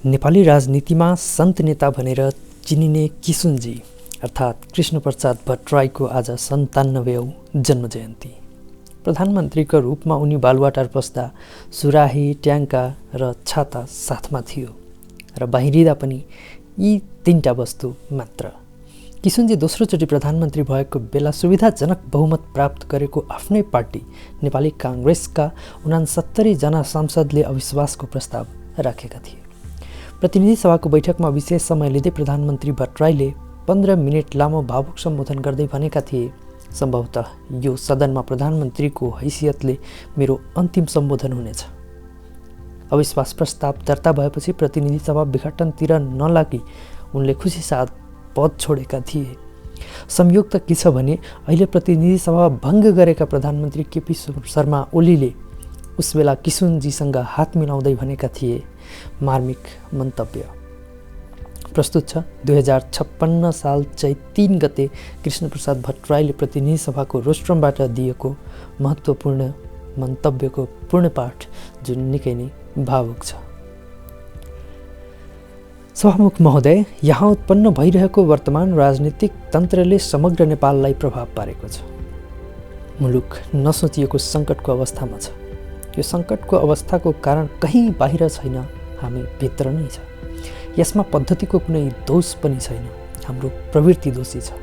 नेपाली राजनीतिमा सन्त नेता भनेर चिनिने किशुनजी अर्थात् कृष्णप्रसाद भट्टराईको आज 97औं जन्मजयन्ती। प्रधानमन्त्रीको रूपमा उनी बालुवाटार बस्दा सुराही, ट्याङ्का र छाता साथमा थियो र बाहिरिँदा पनि यी तीनटा वस्तु मात्र। किशुनजी दोस्रोचोटि प्रधानमन्त्री भएको बेला सुविधाजनक बहुमत प्राप्त गरेको आफ्नै पार्टी नेपाली काङ्ग्रेसका 69 जना सांसदले अविश्वासको प्रस्ताव राखेका थिए। प्रतिनिधि सभाको बैठकमा विशेष समय लिँदै प्रधानमन्त्री भट्टराईले 15 मिनट लामो भावुक सम्बोधन गर्दै भनेका थिए, सम्भवतः यो सदनमा प्रधानमन्त्रीको हैसियतले मेरो अन्तिम सम्बोधन हुनेछ। अविश्वास प्रस्ताव दर्ता भएपछि प्रतिनिधि सभा विघटनतिर नलागी उनले खुसी साथ पद छोडेका थिए। संयोग त के छ भने अहिले प्रतिनिधि सभा भङ्ग गरेका प्रधानमन्त्री केपी शर्मा ओलीले उसबेला किशुनजीसँग हात मिलाउँदै भनेका थिए, मार्मिक मन्तव्य। प्रस्तुत छ 2056 साल चैत 3 गते कृष्णप्रसाद भट्टराईले प्रतिनिधि सभाको रोस्ट्रमबाट दिएको महत्त्वपूर्ण मन्तव्यको पूर्णपाठ, जुन निकै नै भावुक छ। सभामुख महोदय, यहाँ उत्पन्न भइरहेको वर्तमान राजनीतिक तन्त्रले समग्र नेपाललाई प्रभाव पारेको छ। मुलुक नसोचिएको सङ्कटको अवस्थामा छ। यो सङ्कटको अवस्थाको कारण कहीँ बाहिर छैन, हामी भित्र नै छ। यसमा पद्धतिको कुनै दोष पनि छैन, हाम्रो प्रवृत्ति दोषी छ।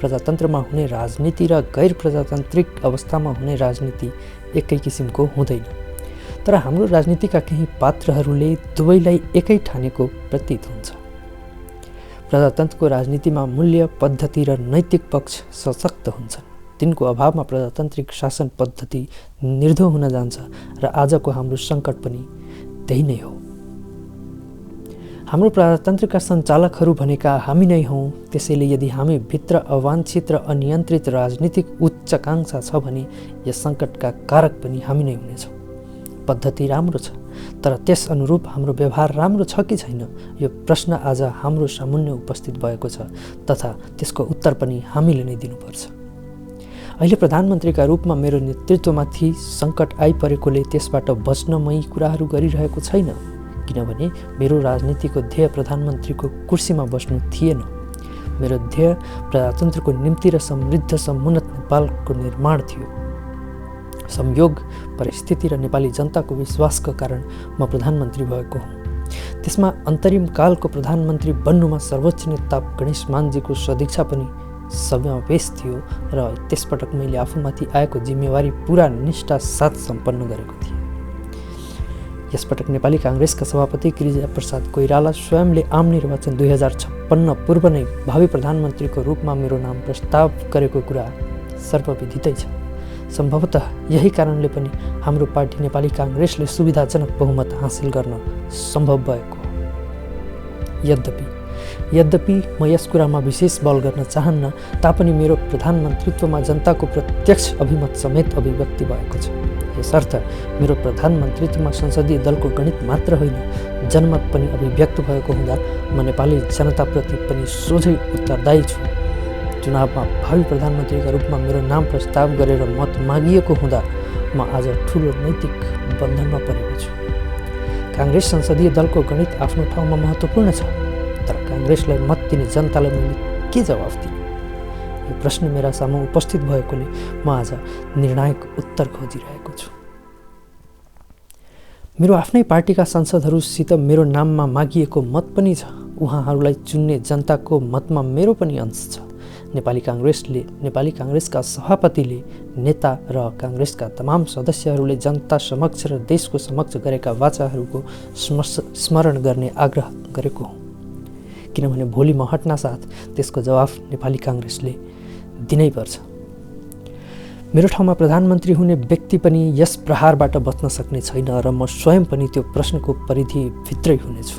प्रजातन्त्रमा हुने राजनीति र गैर प्रजातान्त्रिक अवस्थामा हुने राजनीति एकै किसिमको हुँदैन। तर हाम्रो राजनीतिका केही पात्रहरूले दुवैलाई एकै ठानेको प्रतीत हुन्छ। प्रजातन्त्रको राजनीतिमा मूल्य, पद्धति र नैतिक पक्ष सशक्त हुन्छन्। तिनको अभावमा प्रजातान्त्रिक शासन पद्धति निर्धो हुन जान्छ र आजको हाम्रो सङ्कट पनि त्यही नै हो। हाम्रो प्रजातन्त्रका सञ्चालकहरू भनेका हामी नै हौँ। त्यसैले यदि हामी भित्र अवाञ्छित र अनियन्त्रित राजनीतिक उच्चाकांक्षा छ भने यस सङ्कटका कारक पनि हामी नै हुनेछौँ। पद्धति राम्रो छ, तर त्यस अनुरूप हाम्रो व्यवहार राम्रो छ कि छैन, यो प्रश्न आज हाम्रो सामुन्ने उपस्थित भएको छ तथा त्यसको उत्तर पनि हामीले नै दिनुपर्छ। अहिले प्रधानमन्त्रीका रूपमा मेरो नेतृत्वमाथि सङ्कट आइपरेकोले त्यसबाट बच्न मै कुराहरू गरिरहेको छैन, किनभने मेरो राजनीतिको ध्येय प्रधानमन्त्रीको कुर्सीमा बस्नु थिएन। मेरो ध्येय प्रजातन्त्रको निम्ति र समृद्ध समुन्नत नेपालको निर्माण थियो। संयोग, परिस्थिति र नेपाली जनताको विश्वासका कारण म प्रधानमन्त्री भएको हुँ। त्यसमा अन्तरिम कालको प्रधानमन्त्री बन्नुमा सर्वोच्च नेता गणेश मानजीको सदिच्छा पनि समावेश थियो र त्यसपटक मैले आफूमाथि आएको जिम्मेवारी पुरा निष्ठा साथ सम्पन्न गरेको थिएँ। यसपटक नेपाली काङ्ग्रेसका सभापति गिरिजाप्रसाद कोइराला स्वयंले आम निर्वाचन 2056 पूर्व नै भावी प्रधानमन्त्रीको रूपमा मेरो नाम प्रस्ताव गरेको कुरा सर्वविदितै छ। सम्भवतः यही कारणले पनि हाम्रो पार्टी नेपाली काङ्ग्रेसले सुविधाजनक बहुमत हासिल गर्न सम्भव भएको हो। यद्यपि म यस कुरामा विशेष बल गर्न चाहन्न, तापनि मेरो प्रधानमन्त्रीत्वमा जनताको प्रत्यक्ष अभिमत समेत अभिव्यक्ति भएको छ। यसर्थ मेरो प्रधानमन्त्रीत्वमा संसदीय दलको गणित मात्र होइन, जनमत पनि अभिव्यक्त भएको हुँदा म नेपाली जनताप्रति पनि सोझै उत्तरदायी छु। चुनावमा भावी प्रधानमन्त्रीका रूपमा मेरो नाम प्रस्ताव गरेर मत मागिएको हुँदा म आज ठुलो नैतिक बन्धनमा परेको छु। काङ्ग्रेस संसदीय दलको गणित आफ्नो ठाउँमा महत्त्वपूर्ण छ, तर काङ्ग्रेसलाई मत दिने जनतालाई मैले के जवाफ दिने? यो प्रश्न मेरा सामु उपस्थित भएकोले म आज निर्णायक उत्तर खोजिरहेको छु। मेरो आफ्नै पार्टीका सांसदहरूसित मेरो नाममा मागिएको मत पनि छ। उहाँहरूलाई चुन्ने जनताको मतमा मेरो पनि अंश छ। नेपाली काङ्ग्रेसका सभापतिले, नेता र काङ्ग्रेसका तमाम सदस्यहरूले जनता समक्ष र देशको समक्ष गरेका वाचाहरूको स्मरण गर्ने आग्रह गरेको हुँ, किनभने भोलि म हट्नासाथ त्यसको जवाफ नेपाली काङ्ग्रेसले दिनै पर्छ। मेरो ठाउँमा प्रधानमन्त्री हुने व्यक्ति पनि यस प्रहारबाट बच्न सक्ने छैन र म स्वयं पनि त्यो प्रश्नको परिधिभित्रै हुनेछु।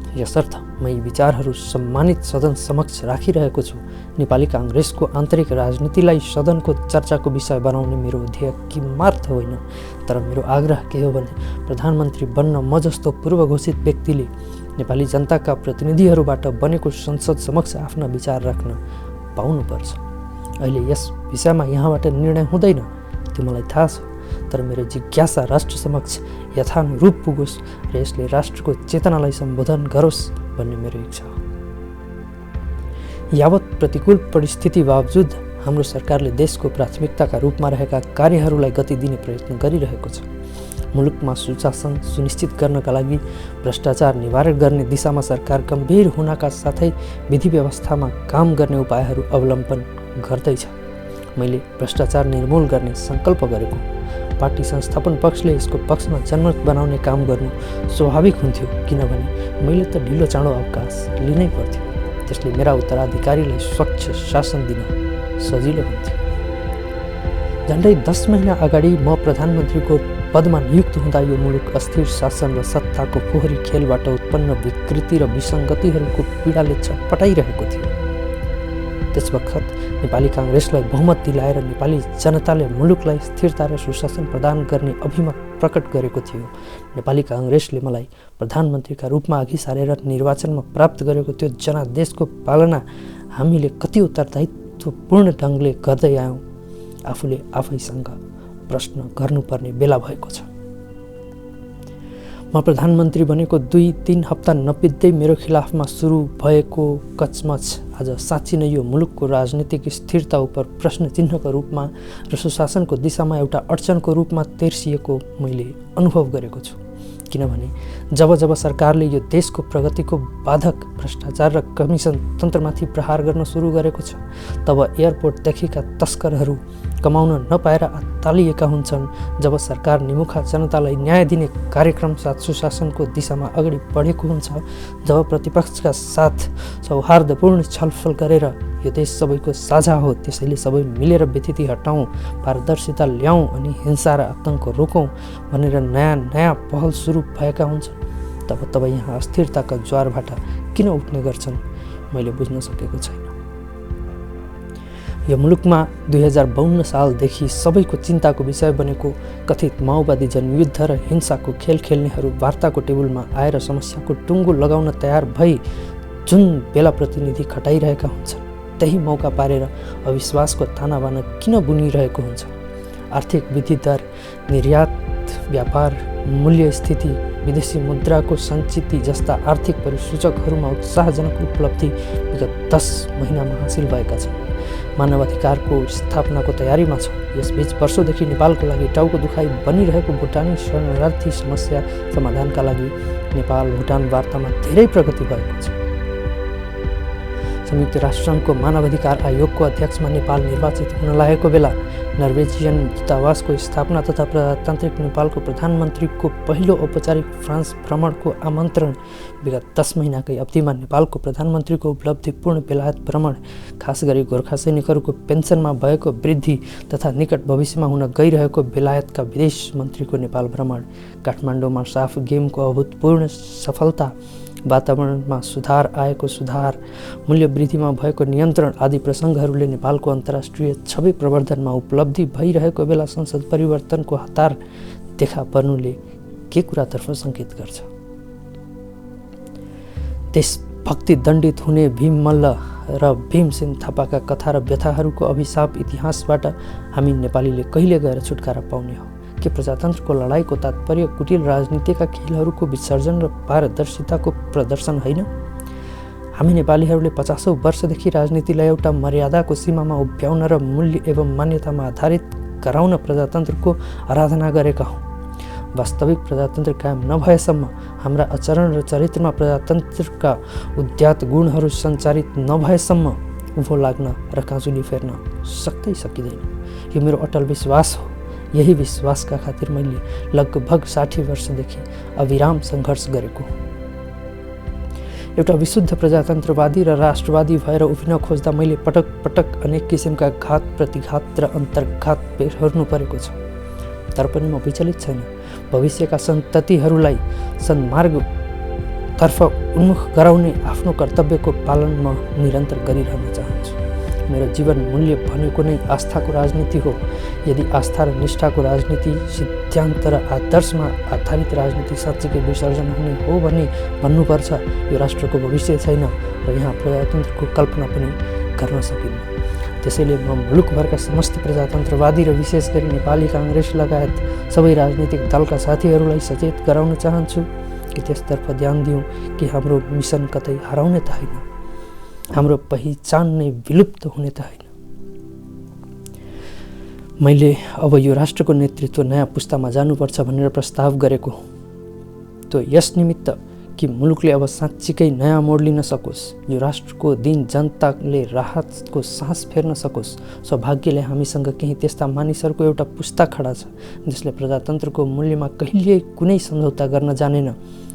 यसर्थ म यी विचारहरू सम्मानित सदन समक्ष राखिरहेको छु। नेपाली काङ्ग्रेसको आन्तरिक राजनीतिलाई सदनको चर्चाको विषय बनाउने मेरो ध्येय किमार्थ होइन, तर मेरो आग्रह के हो भने प्रधानमन्त्री बन्न म जस्तो पूर्व घोषित व्यक्तिले नेपाली जनताका प्रतिनिधिहरूबाट बनेको संसद समक्ष आफ्ना विचार राख्न पाउनुपर्छ। अहिले यस विषयमा यहाँबाट निर्णय हुँदैन, त्यो मलाई थाहा छ, तर मेरो जिज्ञासा राष्ट्र समक्ष यथानुरूप पुगोस् र यसले राष्ट्रको चेतनालाई सम्बोधन गरोस् भन्ने मेरो इच्छा हो। यावत प्रतिकूल परिस्थिति बावजुद हाम्रो सरकारले देशको प्राथमिकताका रूपमा रहेका कार्यहरूलाई गति दिने प्रयत्न गरिरहेको छ। मुलुकमा सुशासन सुनिश्चित गर्नका लागि भ्रष्टाचार निवारण गर्ने दिशामा सरकार गम्भीर हुनका साथै विधि व्यवस्थामा काम गर्ने उपायहरू अवलम्बन गर्दैछ। मैले भ्रष्टाचार निर्मूल गर्ने सङ्कल्प गरेको पार्टी संस्थापन पक्षले यसको पक्षमा जनमत बनाउने काम गर्नु स्वाभाविक हुन्थ्यो, किनभने मैले त ढिलो चाँडो अवकाश लिनै पर्थ्यो। त्यसले मेरा उत्तराधिकारीलाई स्वच्छ शासन दिन सजिलो हुन्थ्यो। झन्डै 10 महिना अगाडि म प्रधानमन्त्रीको पदमा नियुक्त हुँदा यो मुलुक अस्थिर शासन र सत्ताको फोहोरी खेलबाट उत्पन्न विकृति र विसङ्गतिहरूको पीडाले छटपटाइरहेको थियो। त्यसवखत नेपाली काङ्ग्रेसलाई बहुमत दिलाएर नेपाली जनताले मुलुकलाई स्थिरता र सुशासन प्रदान गर्ने अभिमत प्रकट गरेको थियो। नेपाली काङ्ग्रेसले मलाई प्रधानमन्त्रीका रूपमा अघि सारेर निर्वाचनमा प्राप्त गरेको त्यो जनादेशको पालना हामीले कति उत्तरदायित्वपूर्ण ढङ्गले गर्दै आयौँ, आफूले आफैसँग प्रश्न गर्नुपर्ने बेला भएको छ। म प्रधानमन्त्री बनेको 2-3 हप्ता नबित्दै मेरो खिलाफमा सुरु भएको कचमच आज साँच्ची नै यो मुलुकको राजनीतिक स्थिरता उप प्रश्न चिन्हको रूपमा र सुशासनको दिशामा एउटा अडचनको रूपमा तेर्सिएको मैले अनुभव गरेको छु। किनभने जब जब सरकारले यो देशको प्रगतिको बाधक भ्रष्टाचार र कमिसन तन्त्रमाथि प्रहार गर्न सुरु गरेको छ, तब एयरपोर्टदेखिका तस्करहरू कमाउन नपाएर अत्तालिएका हुन्छन्। जब सरकार निमुखा जनतालाई न्याय दिने कार्यक्रम साथ सुशासनको दिशामा अगाडि बढेको हुन्छ, जब प्रतिपक्षका साथ सौहार्दपूर्ण छलफल गरेर यो देश सबैको साझा हो, त्यसैले सबै मिलेर व्यथिति हटाउँ, पारदर्शिता ल्याउँ अनि हिंसा र आतङ्क रोकौँ भनेर नयाँ नयाँ पहल सुरु भएका हुन्छन्, तब यहाँ अस्थिरताका ज्वारबाट किन उठ्ने गर्छन् मैले बुझ्न सकेको छैन। यो मुलुकमा 2052 सालदेखि सबैको चिन्ताको विषय बनेको कथित माओवादी जनयुद्ध र हिंसाको खेल खेल्नेहरू वार्ताको टेबलमा आएर समस्याको टुङ्गो लगाउन तयार भई जुन बेला प्रतिनिधि खटाइरहेका हुन्छन्, त्यही मौका पारेर अविश्वासको तानाबाना किन बुनिरहेको हुन्छ। आर्थिक वृद्धि दर, निर्यात व्यापार, मूल्य स्थिति, विदेशी मुद्राको सञ्चिति जस्ता आर्थिक परिसूचकहरूमा उत्साहजनक उपलब्धि विगत 10 महिनामा हासिल भएका छन्। मानवाधिकारको स्थापनाको तयारीमा छ। यसबीच वर्षौँदेखि नेपालको लागि टाउको दुखाइ बनिरहेको भुटानी शरणार्थी समस्या समाधानका लागि नेपाल भुटान वार्तामा धेरै प्रगति भएको छ। संयुक्त राष्ट्रसङ्घको मानवाधिकार आयोगको अध्यक्षमा नेपाल निर्वाचित हुन लागेको बेला नर्वेजियन दूतावासको स्थापना तथा प्रजातान्त्रिक नेपालको प्रधानमन्त्रीको पहिलो औपचारिक फ्रान्स भ्रमणको आमन्त्रण, विगत 10 महिनाकै अवधिमा नेपालको प्रधानमन्त्रीको उपलब्धिपूर्ण बेलायत भ्रमण, खास गरी गोर्खा सैनिकहरूको पेन्सनमा भएको वृद्धि तथा निकट भविष्यमा हुन गइरहेको बेलायतका विदेश मन्त्रीको नेपाल भ्रमण, काठमाडौँमा साफ गेमको अभूतपूर्ण सफलता, वातावरणमा सुधार आएको सुधार, मूल्य वृद्धिमा भएको नियन्त्रण आदि प्रसङ्गहरूले नेपालको अन्तर्राष्ट्रिय छवि प्रवर्धनमा उपलब्धि भइरहेको बेला संसद परिवर्तनको हतार देखा पर्नुले के कुरातर्फ सङ्केत गर्छ। देशभक्ति दण्डित हुने भीम मल्ल र भीमसेन थापाका कथा र व्यथाहरूको अभिशाप इतिहासबाट हामी नेपालीले कहिले गएर छुटकारा पाउने हो? के प्रजातन्त्रको लडाईँको तात्पर्य कुटिल राजनीतिका खेलहरूको विसर्जन र पारदर्शिताको प्रदर्शन होइन? हामी नेपालीहरूले 50औं वर्षदेखि राजनीतिलाई एउटा मर्यादाको सीमामा उभ्याउन र मूल्य एवं मान्यतामा आधारित गराउन प्रजातन्त्रको आराधना गरेका हौँ। वास्तविक प्रजातन्त्र कायम नभएसम्म, हाम्रा आचरण र चरित्रमा प्रजातन्त्रका उद्यात गुणहरू सञ्चारित नभएसम्म उभो लाग्न र काँचुली फेर्न सकिँदैन। यो मेरो अटल विश्वास हो। यही विश्वासका खातिर मैले लगभग 60 वर्षदेखि अविराम सङ्घर्ष गरेको हुँ। एउटा विशुद्ध प्रजातन्त्रवादी र राष्ट्रवादी भएर उभिन खोज्दा मैले पटक पटक अनेक किसिमका घात प्रतिघात र अन्तर्घात बेहोर्नु परेको छ। तर पनि म विचलित छैन। भविष्यका सन्ततिहरूलाई सन्मार्गतर्फ उन्मुख गराउने आफ्नो कर्तव्यको पालन म निरन्तर गरिरहन चाहन्छु। मेरो जीवन मूल्य भनेको नै आस्थाको राजनीति हो। यदि आस्था र निष्ठाको राजनीति, सिद्धान्त र आदर्शमा आधारित राजनीति साँच्चीकै विसर्जन हुने हो भने भन्नुपर्छ यो राष्ट्रको भविष्य छैन र यहाँ प्रजातन्त्रको कल्पना पनि गर्न सकिन्न। त्यसैले म मुलुकभरका समस्त प्रजातन्त्रवादी र विशेष गरी नेपाली काङ्ग्रेस लगायत सबै राजनीतिक दलका साथीहरूलाई सचेत गराउन चाहन्छु कि त्यसतर्फ ध्यान दिउँ कि हाम्रो मिसन कतै हराउने त होइन, हाम्रो पहिचान नै विलुप्त हुने त होइन। मैले अब यो राष्ट्रको नेतृत्व नयाँ पुस्तामा जानुपर्छ भनेर प्रस्ताव गरेको त्यो यस निमित्त कि मुलुकले अब साँच्चीकै नयाँ मोड लिन सकोस्, यो राष्ट्रको दिन जनताले राहतको सास फेर्न सकोस्। सौभाग्यले हामीसँग केही त्यस्ता मानिसहरूको एउटा पुस्ता खडा छ जसले प्रजातन्त्रको मूल्यमा कहिल्यै कुनै सम्झौता गर्न जानेन,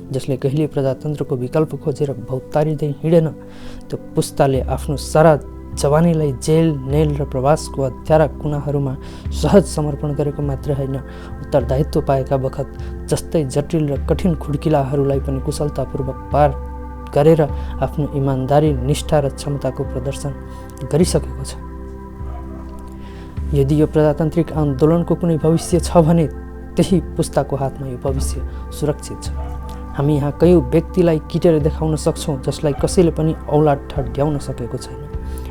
जसले कहिल्यै प्रजातन्त्रको विकल्प खोजेर भौतारिँदै हिँडेन। त्यो पुस्ताले आफ्नो सारा जवानीलाई जेल, नेल र प्रवासको हत्यारा कुनाहरूमा सहज समर्पण गरेको मात्र होइन, उत्तरदायित्व पाएका बखत जस्तै जटिल र कठिन खुड्किलाहरूलाई पनि कुशलतापूर्वक पार गरेर आफ्नो इमान्दारी, निष्ठा र क्षमताको प्रदर्शन गरिसकेको छ। यदि यो प्रजातान्त्रिक आन्दोलनको कुनै भविष्य छ भने त्यही पुस्ताको हातमा यो भविष्य सुरक्षित छ। हामी यहाँ कयौँ व्यक्तिलाई किटेर देखाउन सक्छौँ जसलाई कसैले पनि औलाद ठड्याउन सकेको छैन।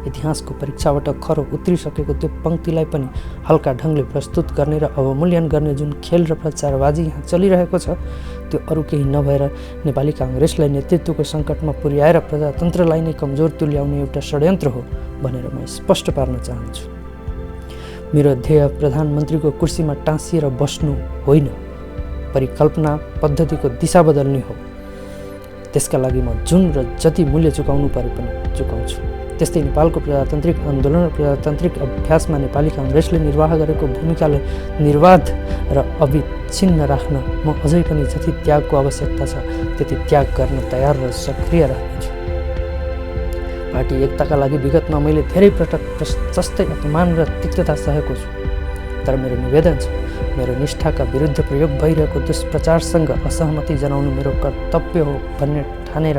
इतिहासको परीक्षाबाट खरो उत्रिसकेको त्यो पंक्तिलाई पनि हल्का ढङ्गले प्रस्तुत गर्ने र अवमूल्यन गर्ने जुन खेल र प्रचारबाजी यहाँ चलिरहेको छ त्यो अरू केही नभएर नेपाली काङ्ग्रेसलाई नेतृत्वको सङ्कटमा पुर्याएर प्रजातन्त्रलाई नै कमजोर तुल्याउने एउटा षड्यन्त्र हो भनेर म स्पष्ट पार्न चाहन्छु। मेरो ध्येय प्रधानमन्त्रीको कुर्सीमा टाँसिएर बस्नु होइन, परिकल्पना पद्धतिको दिशा बदल्ने हो। त्यसका लागि म जुन र जति मूल्य चुकाउनु परे पनि चुकाउँछु। त्यस्तै नेपालको प्रजातान्त्रिक आन्दोलन र प्रजातान्त्रिक अभ्यासमा नेपाली काङ्ग्रेसले निर्वाह गरेको भूमिकालाई निर्वाध र अविच्छिन्न राख्न म अझै पनि जति त्यागको आवश्यकता छ त्यति त्याग गर्न तयार र सक्रिय रहनेछु। पार्टी एकताका लागि विगतमा मैले धेरै पटक जस्तै अपमान र तिक्तता सहेको छु, तर मेरो निवेदन छ, मेरो निष्ठाका विरुद्ध प्रयोग भइरहेको दुष्प्रचारसँग असहमति जनाउनु मेरो कर्तव्य हो भन्ने ठानेर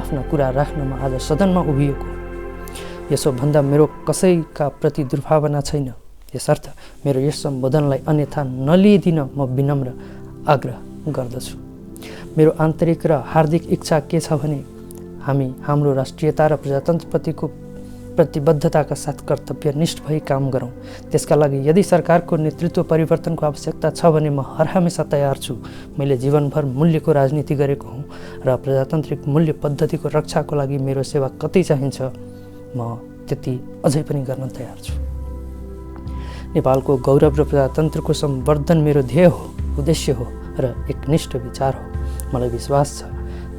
आफ्ना कुरा राख्नमा आज सदनमा उभिएको। यसो भन्दा मेरो कसैका प्रति दुर्भावना छैन, यसर्थ मेरो यस सम्बोधनलाई अन्यथा नलिदिन म विनम्र आग्रह गर्दछु। मेरो आन्तरिक र हार्दिक इच्छा के छ भने हामी हाम्रो राष्ट्रियता र प्रजातन्त्रप्रतिको प्रतिबद्धताका साथ कर्तव्यनिष्ठ भई काम गरौँ। त्यसका लागि यदि सरकारको नेतृत्व परिवर्तनको आवश्यकता छ भने म हरहमेशा तयार छु। मैले जीवनभर मूल्यको राजनीति गरेको हुँ र प्रजातान्त्रिक मूल्य पद्धतिको रक्षाको लागि मेरो सेवा कति चाहिन्छ म त्यति अझै पनि गर्न तयार छु। नेपालको गौरव र प्रजातन्त्रको सम्वर्धन मेरो ध्येय हो, उद्देश्य हो र एकनिष्ठ विचार हो। मलाई विश्वास छ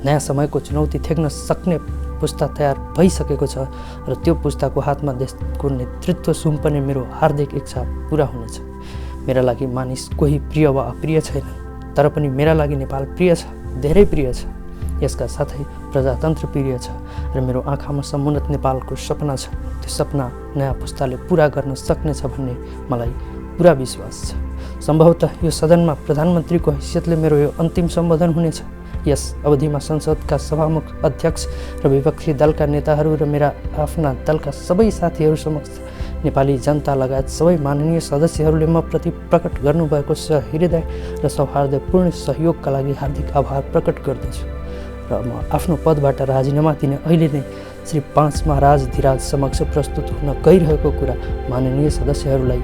नयाँ समयको चुनौती थेक्न सक्ने पुस्ता तयार भइसकेको छ र त्यो पुस्ताको हातमा देशको नेतृत्व सुम्पने मेरो हार्दिक इच्छा पुरा हुनेछ। मेरा लागि मानिस कोही प्रिय वा अप्रिय छैन, तर पनि मेरा लागि नेपाल प्रिय छ, धेरै प्रिय छ। यसका साथै प्रजातन्त्र प्रिय छ र मेरो आँखामा समुन्नत नेपालको सपना छ। त्यो सपना नयाँ पुस्ताले पुरा गर्न सक्नेछ भन्ने मलाई पुरा विश्वास छ। सम्भवतः यो सदनमा प्रधानमन्त्रीको हैसियतले मेरो यो अन्तिम सम्बोधन हुनेछ। यस अवधिमा संसदका सभामुख, अध्यक्ष र विपक्षी दलका नेताहरू र मेरा आफ्ना दलका सबै साथीहरू समक्ष नेपाली जनता लगायत सबै माननीय सदस्यहरूले म प्रति प्रकट गर्नुभएको सहृदय र सौहार्दपूर्ण सहयोगका लागि हार्दिक आभार प्रकट गर्दछु र म आफ्नो पदबाट राजीनामा दिने अहिले नै श्री 5 महाराज धिराज समक्ष प्रस्तुत हुन गइरहेको कुरा माननीय सदस्यहरूलाई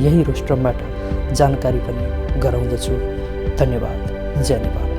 यही रोस्ट्रमबाट जानकारी पनि गराउँदछु। धन्यवाद। जय नेपाल।